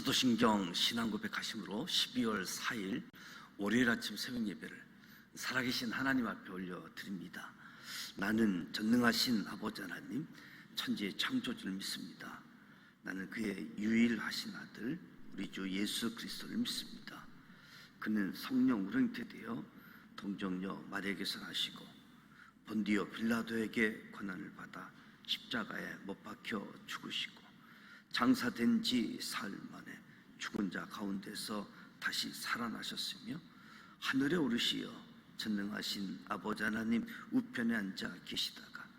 사도신경 신앙고백하심으로 12월 4일 월요일 아침 새벽 예배를 살아계신 하나님 앞에 올려드립니다. 나는 전능하신 아버지 하나님, 천지의 창조주를 믿습니다. 나는 그의 유일하신 아들 우리 주 예수 그리스도를 믿습니다. 그는 성령 우렁태되어 동정녀 마리아에게서 나시고 본디오 빌라도에게 고난을 받아 십자가에 못 박혀 죽으시고 장사된 지 사흘 만에 죽은 자 가운데서 다시 살아나셨으며 하늘에 오르시어 전능하신 아버지 하나님 우편에 앉아 계시다가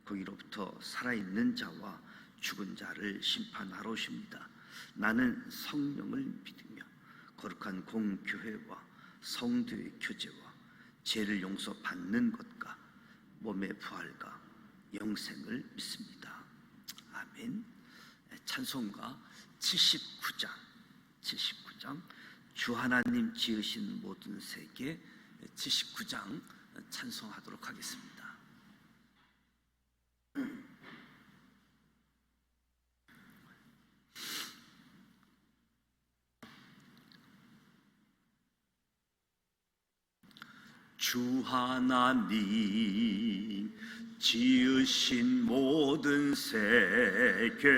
거기로부터 살아있는 자와 죽은 자를 심판하러 오십니다. 나는 성령을 믿으며 거룩한 공교회와 성도의 교제와 죄를 용서받는 것과 몸의 부활과 영생을 믿습니다. 아멘. 찬송가 79장 주 하나님 지으신 모든 세계 79장 찬송하도록 하겠습니다. 주 하나님 지으신 모든 세계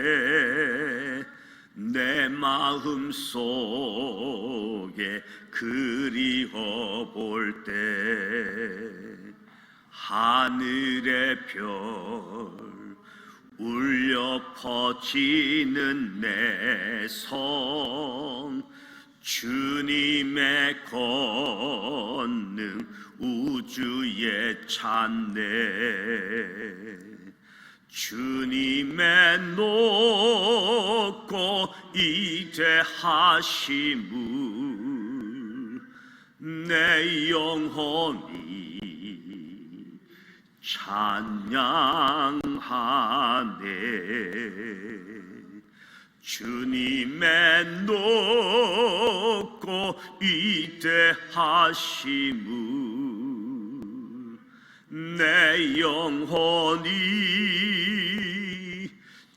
내 마음 속에 그리워 볼 때 하늘의 별 울려 퍼지는 내 성 주님의 권능 우주에 찬네 주님의 높고 이대하심을 내 영혼이 찬양하네 주님의 높고 이대하심을 내 영혼이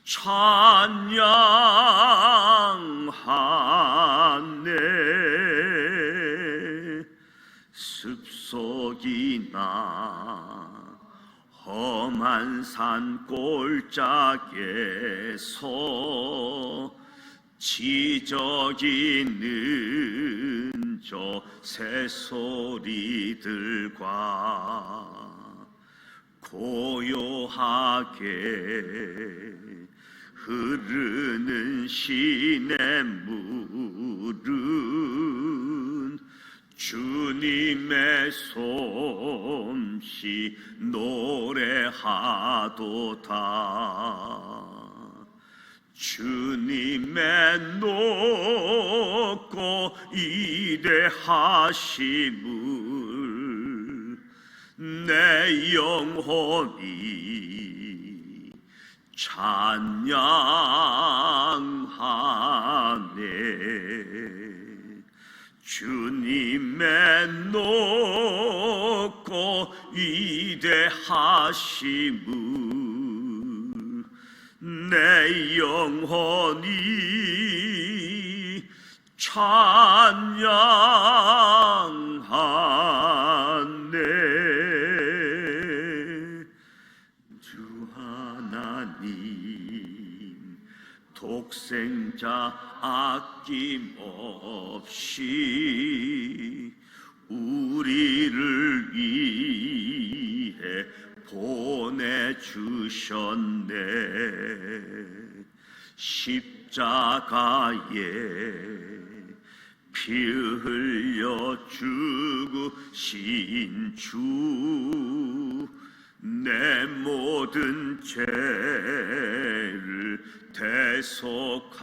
찬양하네 습속이나 험한 산 골짜기에서 지저귀는 저 새소리들과 고요하게 흐르는 시냇물은 주님의 솜씨 노래하도다 주님의 높고 이대하심을 내 영혼이 찬양하네 주님의 높고 이대하심을 내 영혼이 찬양하네 주 하나님 독생자 아낌없이 우리를 위해 보내주셨네 십자가에 피 흘려 죽으신 주 내 모든 죄를 대속하셨네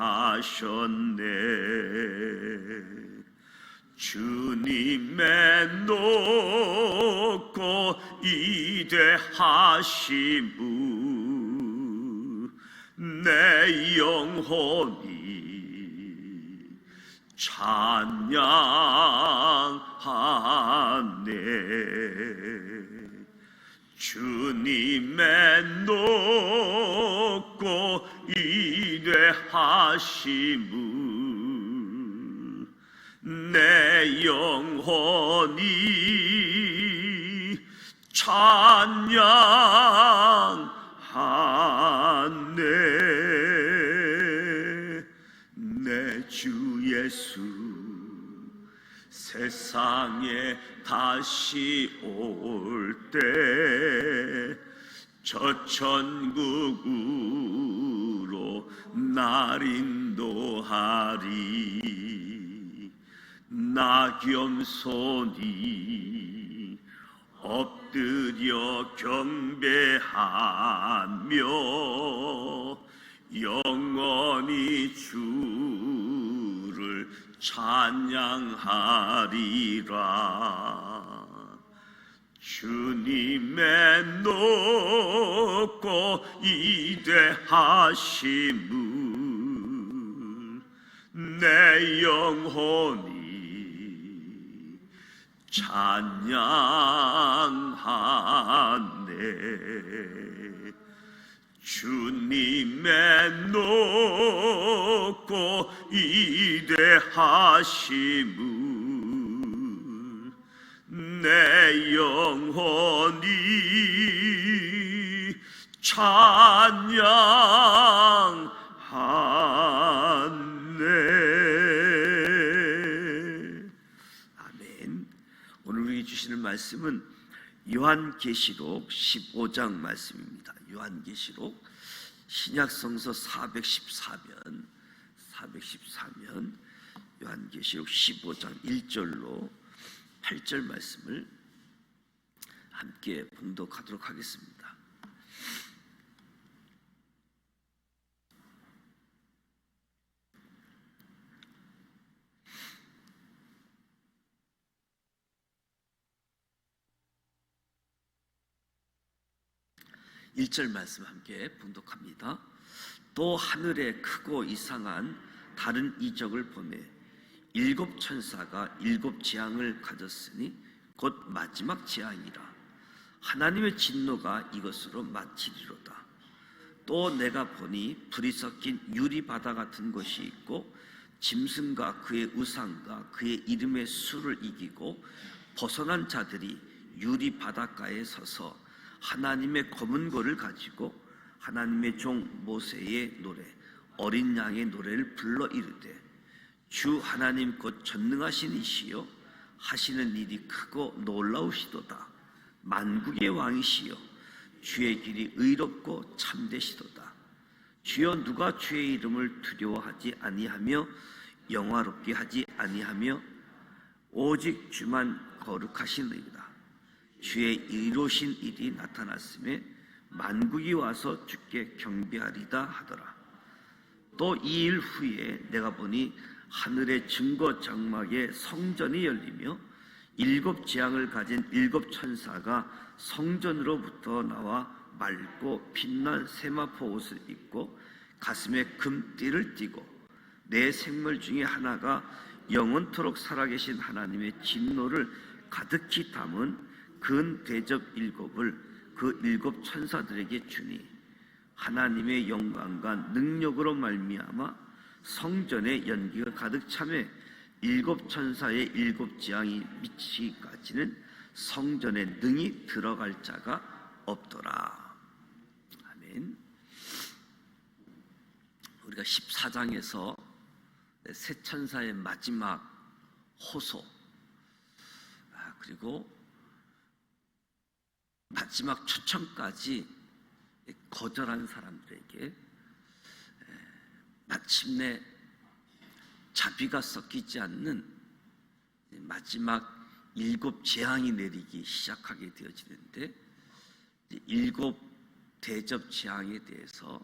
주님의 높고 이대하심을 내 영혼이 찬양하네 주님의 높고 이대하심을 내 영혼이 찬양하네. 내 주 예수 세상에 다시 올 때 저 천국으로 날 인도하리. 나 겸손히 엎드려 경배하며 영원히 주를 찬양하리라. 주님의 높고 위대하심을 내 영혼이 찬양하네. 주님의 높고 위대하심을 내 영혼이 찬양하네. 아멘. 오늘 우리에게 주시는 말씀은 요한계시록 15장 말씀입니다. 요한계시록 신약성서 414면 요한계시록 15장 1절로 8절 말씀을 함께 봉독하도록 하겠습니다. (1절) 말씀 함께 봉독합니다. 또 하늘에 크고 이상한 다른 이적을 보매 일곱 천사가 일곱 재앙을 가졌으니 곧 마지막 재앙이라. 하나님의 진노가 이것으로 마치리로다. 또 내가 보니 불이 섞인 유리바다 같은 것이 있고 짐승과 그의 우상과 그의 이름의 수를 이기고 벗어난 자들이 유리바닷가에 서서 하나님의 검은 고를 가지고 하나님의 종 모세의 노래 어린 양의 노래를 불러 이르되 주 하나님 곧 전능하신 이시여 하시는 일이 크고 놀라우시도다. 만국의 왕이시여 주의 길이 의롭고 참되시도다. 주여 누가 주의 이름을 두려워하지 아니하며 영화롭게 하지 아니하며 오직 주만 거룩하시느니라. 주의 이로신 일이 나타났음에 만국이 와서 주께 경배하리다 하더라. 또 이 일 후에 내가 보니 하늘의 증거 장막에 성전이 열리며 일곱 재앙을 가진 일곱 천사가 성전으로부터 나와 맑고 빛난 세마포 옷을 입고 가슴에 금띠를 띠고 내 생물 중에 하나가 영원토록 살아계신 하나님의 진노를 가득히 담은 근 대접 일곱을 그 일곱 천사들에게 주니 하나님의 영광과 능력으로 말미암아 성전에 연기가 가득 차매 일곱 천사의 일곱 재앙이 미치기까지는 성전에 능히 들어갈 자가 없더라. 아멘. 우리가 14장에서 새 천사의 마지막 호소 그리고 마지막 초청까지 거절한 사람들에게 마침내 자비가 섞이지 않는 마지막 일곱 재앙이 내리기 시작하게 되어지는데 일곱 대접 재앙에 대해서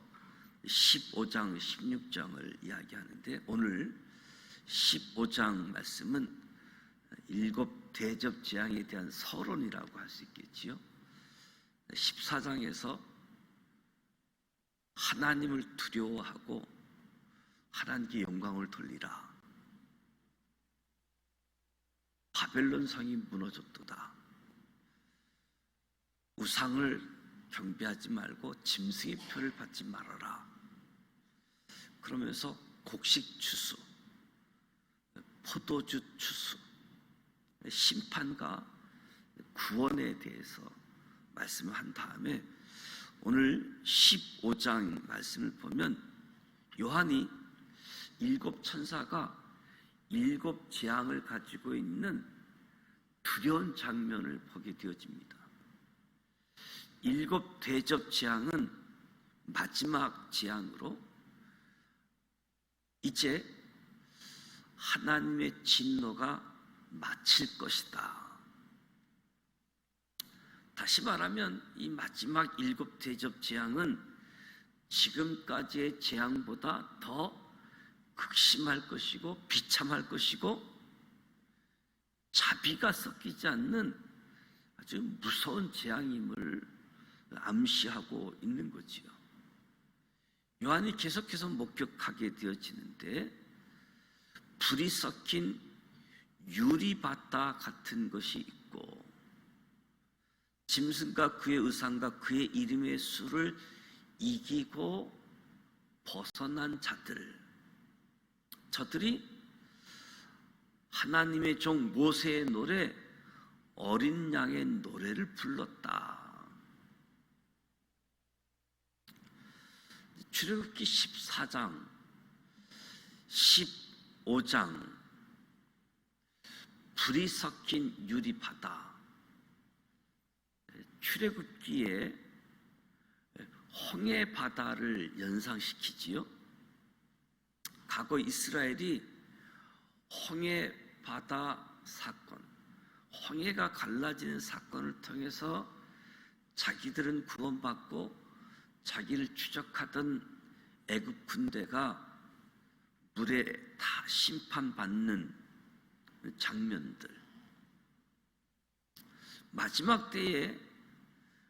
15장, 16장을 이야기하는데 오늘 15장 말씀은 일곱 대접 재앙에 대한 서론이라고 할 수 있겠지요. 14장에서 하나님을 두려워하고 하나님께 영광을 돌리라. 바벨론 성이 무너졌도다. 우상을 경배하지 말고 짐승의 표를 받지 말아라. 그러면서 곡식 추수, 포도주 추수, 심판과 구원에 대해서 말씀을 한 다음에 오늘 15장 말씀을 보면 요한이 7 천사가 7 재앙을 가지고 있는 두려운 장면을 보게 되어집니다. 7 대접 재앙은 마지막 재앙으로 이제 하나님의 진노가 마칠 것이다. 다시 말하면 이 마지막 7 대접 재앙은 지금까지의 재앙보다 더 극심할 것이고 비참할 것이고 자비가 섞이지 않는 아주 무서운 재앙임을 암시하고 있는 거지요. 요한이 계속해서 목격하게 되어지는데 불이 섞인 유리바다 같은 것이 있고 짐승과 그의 의상과 그의 이름의 수를 이기고 벗어난 자들, 저들이 하나님의 종 모세의 노래 어린 양의 노래를 불렀다. 출애굽기 14장 15장 불이 섞인 유리바다, 출애굽기에 홍해 바다를 연상시키지요. 과거 이스라엘이 홍해 바다 사건, 홍해가 갈라지는 사건을 통해서 자기들은 구원받고 자기를 추적하던 애굽 군대가 물에 다 심판받는 장면들, 마지막 때에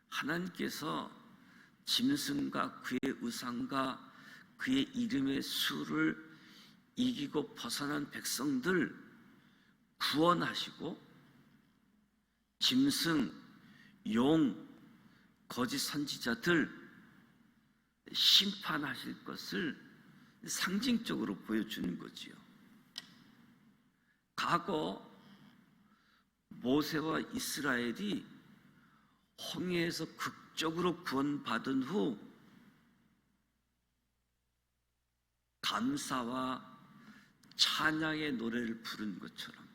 하나님께서 짐승과 그의 우상과 그의 이름의 수를 이기고 벗어난 백성들 구원하시고 짐승, 용, 거짓 선지자들 심판하실 것을 상징적으로 보여주는 거지요. 과거 모세와 이스라엘이 홍해에서 극적으로 구원받은 후 감사와 찬양의 노래를 부른 것처럼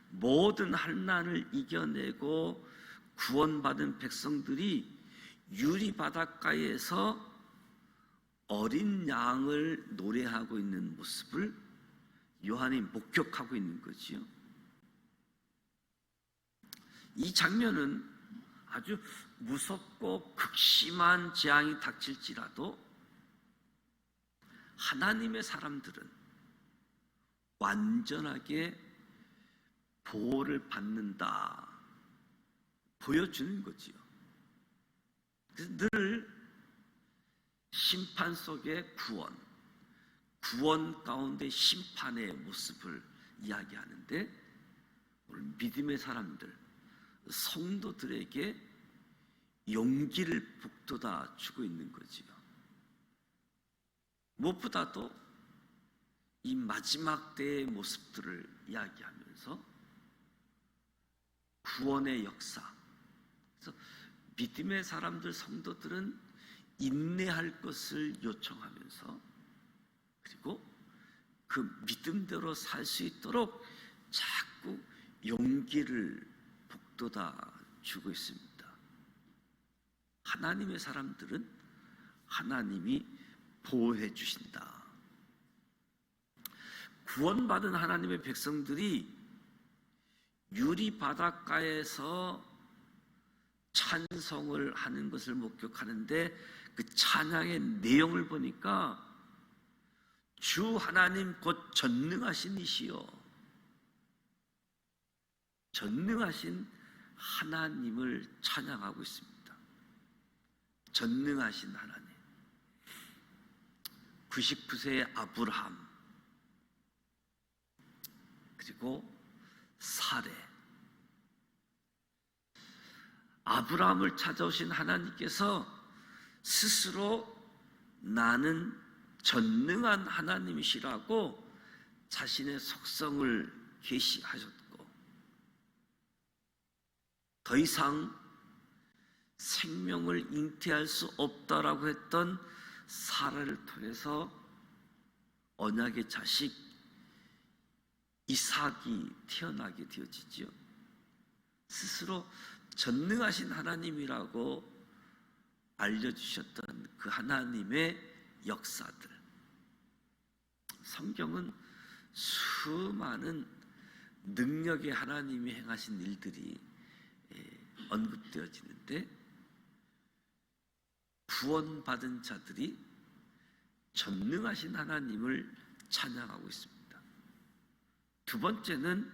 모든 환난을 이겨내고 구원받은 백성들이 유리 바닷가에서 어린 양을 노래하고 있는 모습을 요한이 목격하고 있는 거지요. 이 장면은 아주 무섭고 극심한 재앙이 닥칠지라도 하나님의 사람들은 완전하게 보호를 받는다 보여주는 거지요. 그래서 늘 심판 속의 구원, 구원 가운데 심판의 모습을 이야기하는데 오늘 믿음의 사람들, 성도들에게 용기를 북돋아 주고 있는 거지요. 무엇보다도 이 마지막 때의 모습들을 이야기하면서 구원의 역사, 그래서 믿음의 사람들, 성도들은 인내할 것을 요청하면서 그리고 그 믿음대로 살 수 있도록 자꾸 용기를 북돋아 주고 있습니다. 하나님의 사람들은 하나님이 보호해 주신다. 구원받은 하나님의 백성들이 유리 바닷가에서 찬송을 하는 것을 목격하는데 그 찬양의 내용을 보니까 주 하나님 곧 전능하신 이시여, 전능하신 하나님을 찬양하고 있습니다. 전능하신 하나님. 99세의 아브라함, 그리고 사레, 아브라함을 찾아오신 하나님께서 스스로 나는 전능한 하나님이시라고 자신의 속성을 계시하셨고 더 이상 생명을 잉태할 수 없다라고 했던 사라를 통해서 언약의 자식 이삭이 태어나게 되어지지요. 스스로 전능하신 하나님이라고 알려주셨던 그 하나님의 역사들, 성경은 수많은 능력의 하나님이 행하신 일들이 언급되어지는데 구원받은 자들이 전능하신 하나님을 찬양하고 있습니다. 두 번째는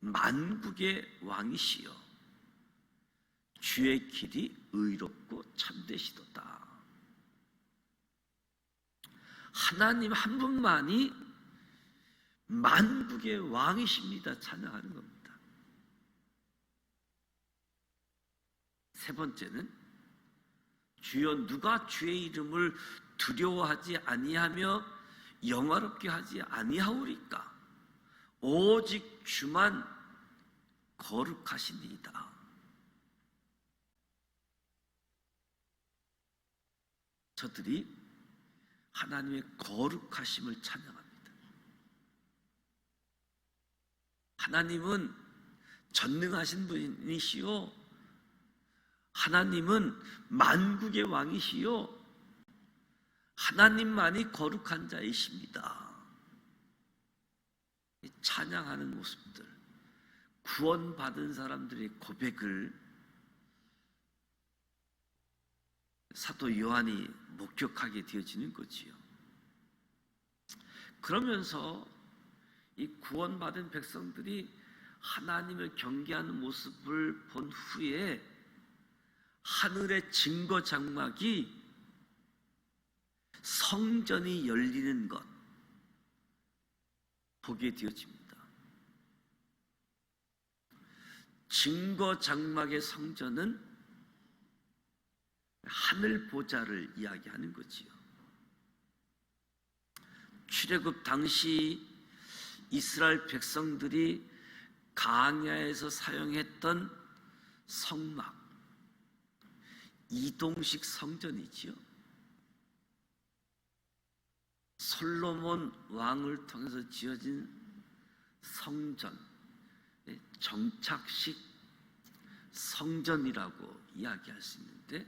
만국의 왕이시여 주의 길이 의롭고 참되시도다. 하나님 한 분만이 만국의 왕이십니다. 찬양하는 겁니다. 세 번째는 주여 누가 주의 이름을 두려워하지 아니하며 영화롭게 하지 아니하오리까? 오직 주만 거룩하시니이다. 저들이 하나님의 거룩하심을 찬양합니다. 하나님은 전능하신 분이시요 하나님은 만국의 왕이시요 하나님만이 거룩한 자이십니다. 찬양하는 모습들, 구원받은 사람들의 고백을 사도 요한이 목격하게 되어지는 거지요. 그러면서 이 구원받은 백성들이 하나님을 경계하는 모습을 본 후에 하늘의 증거 장막이 성전이 열리는 것 보게 되어집니다. 증거 장막의 성전은 하늘 보좌를 이야기하는 거지요. 출애굽 당시 이스라엘 백성들이 광야에서 사용했던 성막, 이동식 성전이지요. 솔로몬 왕을 통해서 지어진 성전, 정착식 성전이라고 이야기할 수 있는데,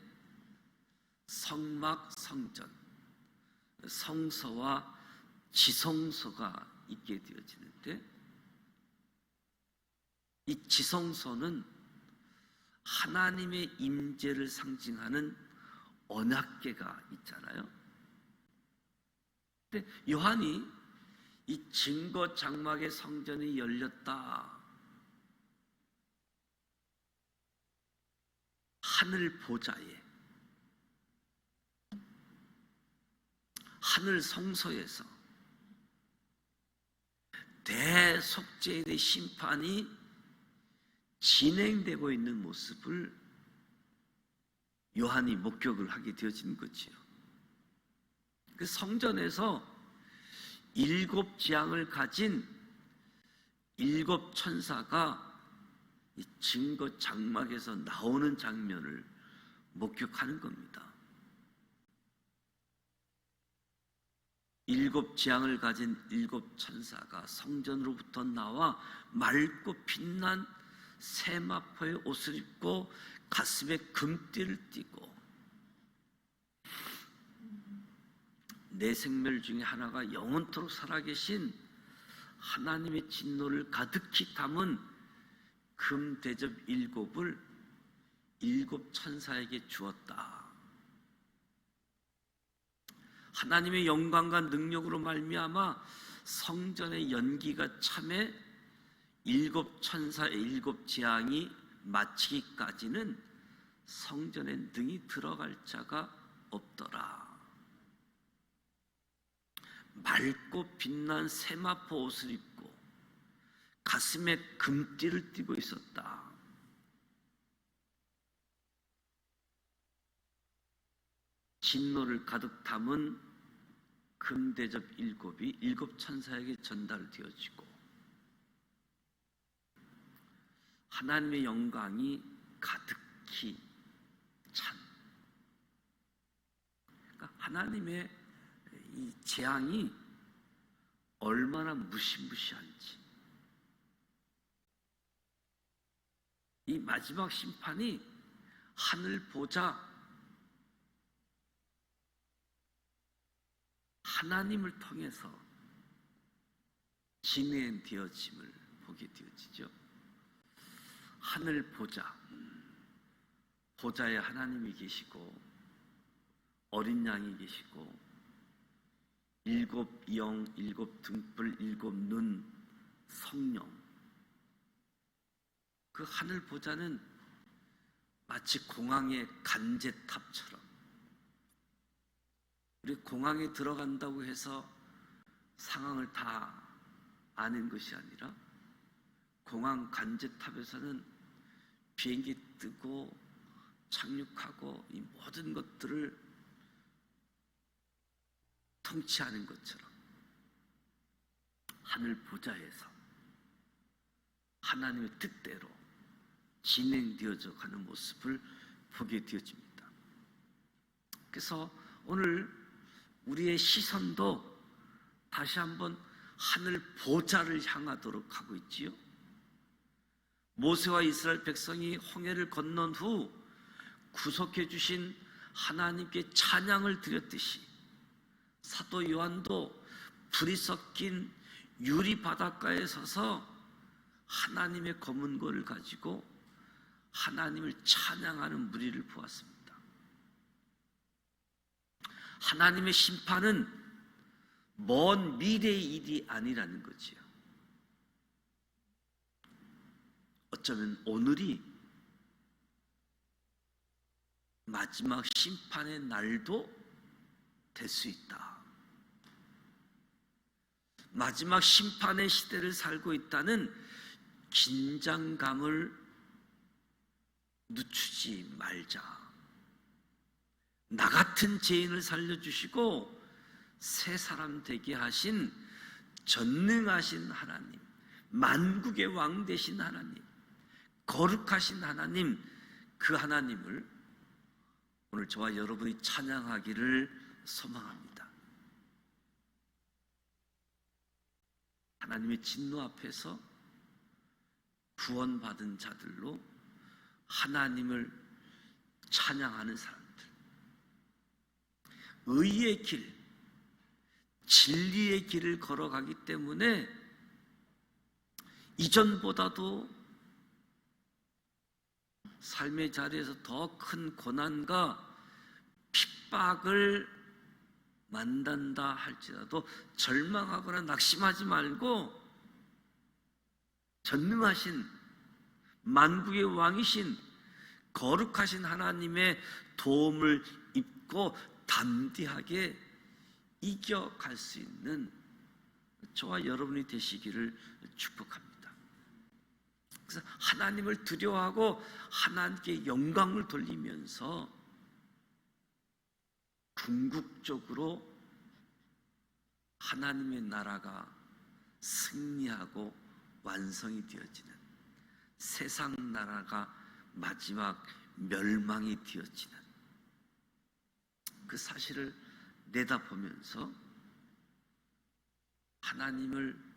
성막 성전, 성서와 지성소가 있게 되어지는데, 이 지성소는 하나님의 임재를 상징하는 언약궤가 있잖아요. 근데 요한이 이 증거 장막의 성전이 열렸다, 하늘 보좌에, 하늘 성소에서 대속죄의 심판이 진행되고 있는 모습을 요한이 목격을 하게 되어진 거지요. 그 성전에서 7 재앙을 가진 7 천사가 이 증거 장막에서 나오는 장면을 목격하는 겁니다. 7 재앙을 가진 7 천사가 성전으로부터 나와 맑고 빛난 세마포의 옷을 입고 가슴에 금띠를 띠고 내 생멸 중에 하나가 영원토록 살아계신 하나님의 진노를 가득히 담은 금 대접 7을 7 천사에게 주었다. 하나님의 영광과 능력으로 말미암아 성전의 연기가 참해 7 천사의 7 재앙이 마치기까지는 성전에 능히 들어갈 자가 없더라. 맑고 빛난 세마포 옷을 입고 가슴에 금띠를 띠고 있었다. 진노를 가득 담은 금대접 일곱이 일곱 천사에게 전달되어지고 하나님의 영광이 가득히 찬, 그러니까 하나님의 이 재앙이 얼마나 무시무시한지, 이 마지막 심판이 하늘 보자 하나님을 통해서 진행되어짐을 보게 되어지죠. 하늘 보자, 보좌에 하나님이 계시고 어린 양이 계시고 일곱 영, 일곱 등불, 일곱 눈, 성령, 그 하늘 보좌는 마치 공항의 간제탑처럼, 우리 공항에 들어간다고 해서 상황을 다 아는 것이 아니라 공항 간제탑에서는 비행기 뜨고 착륙하고 이 모든 것들을 통치하는 것처럼 하늘 보좌에서 하나님의 뜻대로 진행되어져 가는 모습을 보게 되어집니다. 그래서 오늘 우리의 시선도 다시 한번 하늘 보좌를 향하도록 하고 있지요. 모세와 이스라엘 백성이 홍해를 건넌 후 구속해 주신 하나님께 찬양을 드렸듯이 사도 요한도 불이 섞인 유리 바닷가에 서서 하나님의 검은고를 가지고 하나님을 찬양하는 무리를 보았습니다. 하나님의 심판은 먼 미래의 일이 아니라는 거지요. 어쩌면 오늘이 마지막 심판의 날도 될 수 있다. 마지막 심판의 시대를 살고 있다는 긴장감을 늦추지 말자. 나 같은 죄인을 살려주시고 새 사람 되게 하신 전능하신 하나님, 만국의 왕 되신 하나님, 거룩하신 하나님, 그 하나님을 오늘 저와 여러분이 찬양하기를 소망합니다. 하나님의 진노 앞에서 구원받은 자들로 하나님을 찬양하는 사람들, 의의 길, 진리의 길을 걸어가기 때문에 이전보다도 삶의 자리에서 더 큰 고난과 핍박을 만난다 할지라도 절망하거나 낙심하지 말고 전능하신 만국의 왕이신 거룩하신 하나님의 도움을 입고 담대하게 이겨갈 수 있는 저와 여러분이 되시기를 축복합니다. 그래서 하나님을 두려워하고 하나님께 영광을 돌리면서 궁극적으로 하나님의 나라가 승리하고 완성이 되어지는, 세상 나라가 마지막 멸망이 되어지는 그 사실을 내다보면서 하나님을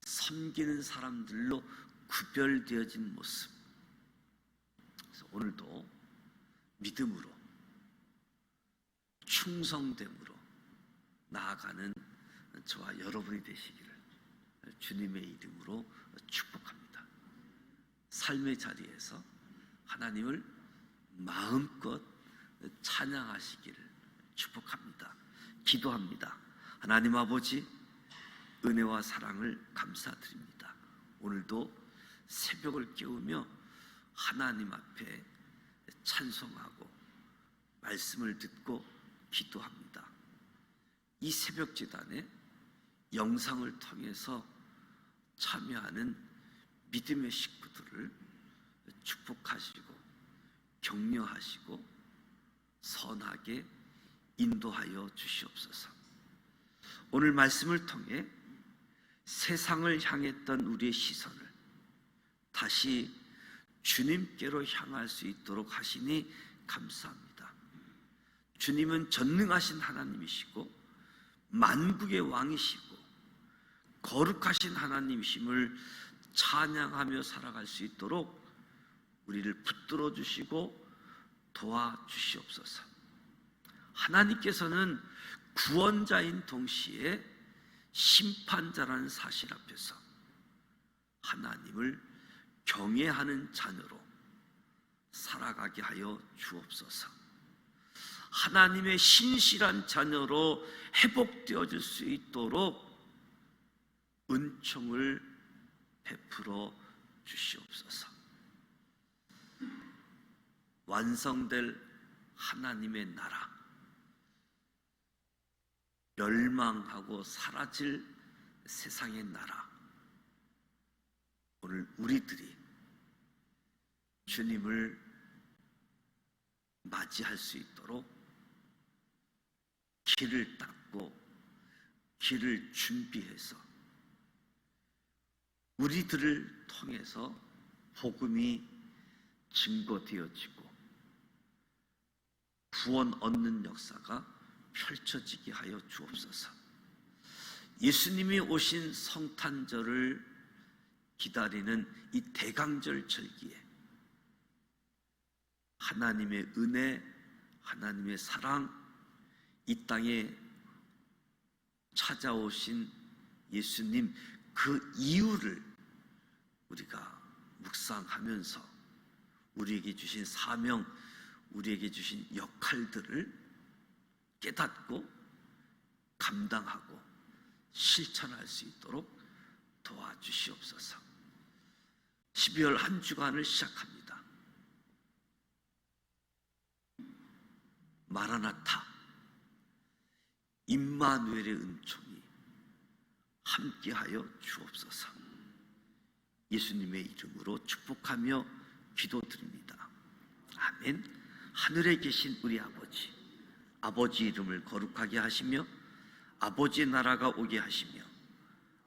섬기는 사람들로 구별되어진 모습, 그래서 오늘도 믿음으로 충성됨으로 나아가는 저와 여러분이 되시기를 주님의 이름으로 축복합니다. 삶의 자리에서 하나님을 마음껏 찬양하시기를 축복합니다. 기도합니다. 하나님 아버지, 은혜와 사랑을 감사드립니다. 오늘도 새벽을 깨우며 하나님 앞에 찬송하고 말씀을 듣고 기도합니다. 이 새벽 제단에 영상을 통해서 참여하는 믿음의 식구들을 축복하시고 격려하시고 선하게 인도하여 주시옵소서. 오늘 말씀을 통해 세상을 향했던 우리의 시선을 다시 주님께로 향할 수 있도록 하시니 감사합니다. 주님은 전능하신 하나님이시고 만국의 왕이시고 거룩하신 하나님이심을 찬양하며 살아갈 수 있도록 우리를 붙들어 주시고 도와주시옵소서. 하나님께서는 구원자인 동시에 심판자라는 사실 앞에서 하나님을 경외하는 자녀로 살아가게 하여 주옵소서. 하나님의 신실한 자녀로 회복되어질 수 있도록 은총을 베풀어 주시옵소서. 완성될 하나님의 나라, 멸망하고 사라질 세상의 나라, 오늘 우리들이 주님을 맞이할 수 있도록 길을 닦고 길을 준비해서 우리들을 통해서 복음이 증거되어지고 구원 얻는 역사가 펼쳐지게 하여 주옵소서. 예수님이 오신 성탄절을 기다리는 이 대강절 절기에 하나님의 은혜, 하나님의 사랑, 이 땅에 찾아오신 예수님 그 이유를 우리가 묵상하면서 우리에게 주신 사명, 우리에게 주신 역할들을 깨닫고 감당하고 실천할 수 있도록 도와주시옵소서. 12월 한 주간을 시작합니다. 마라나타, 임마누엘의 은총이 함께하여 주옵소서. 예수님의 이름으로 축복하며 기도드립니다. 아멘. 하늘에 계신 우리 아버지, 아버지 이름을 거룩하게 하시며 아버지의 나라가 오게 하시며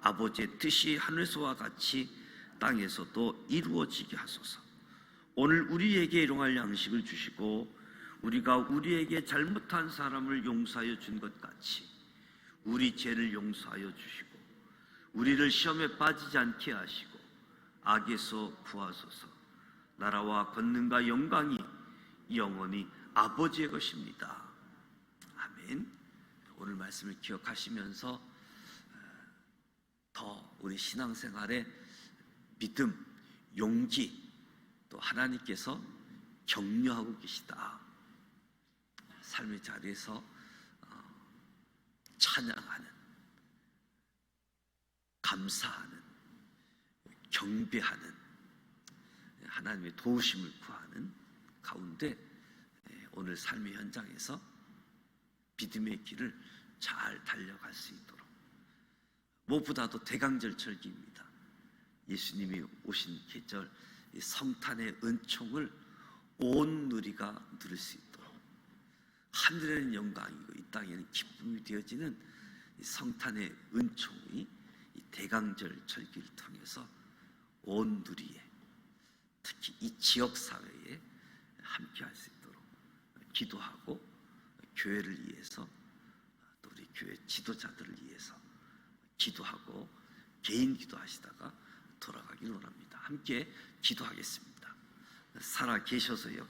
아버지의 뜻이 하늘에서와 같이 땅에서도 이루어지게 하소서. 오늘 우리에게 일용할 양식을 주시고 우리가 우리에게 잘못한 사람을 용서하여 준 것 같이 우리 죄를 용서하여 주시고 우리를 시험에 빠지지 않게 하시고 악에서 구하소서. 나라와 권능과 영광이 영원히 아버지의 것입니다. 아멘. 오늘 말씀을 기억하시면서 더 우리 신앙생활에 믿음, 용기, 또 하나님께서 격려하고 계시다. 삶의 자리에서 찬양하는, 감사하는, 경배하는, 하나님의 도우심을 구하는 가운데 오늘 삶의 현장에서 믿음의 길을 잘 달려갈 수 있도록, 무엇보다도 대강절 절기입니다. 예수님이 오신 계절, 이 성탄의 은총을 온 누리가 누릴 수 있도록, 하늘에는 영광이고 이 땅에는 기쁨이 되어지는 이 성탄의 은총이 이 대강절 절기를 통해서 온 누리에, 특히 이 지역 사회에 함께할 수 있도록 기도하고, 교회를 위해서 또 우리 교회 지도자들을 위해서 기도하고 개인 기도하시다가 돌아가길 원합니다. 함께 기도하겠습니다. 살아 계셔서 역사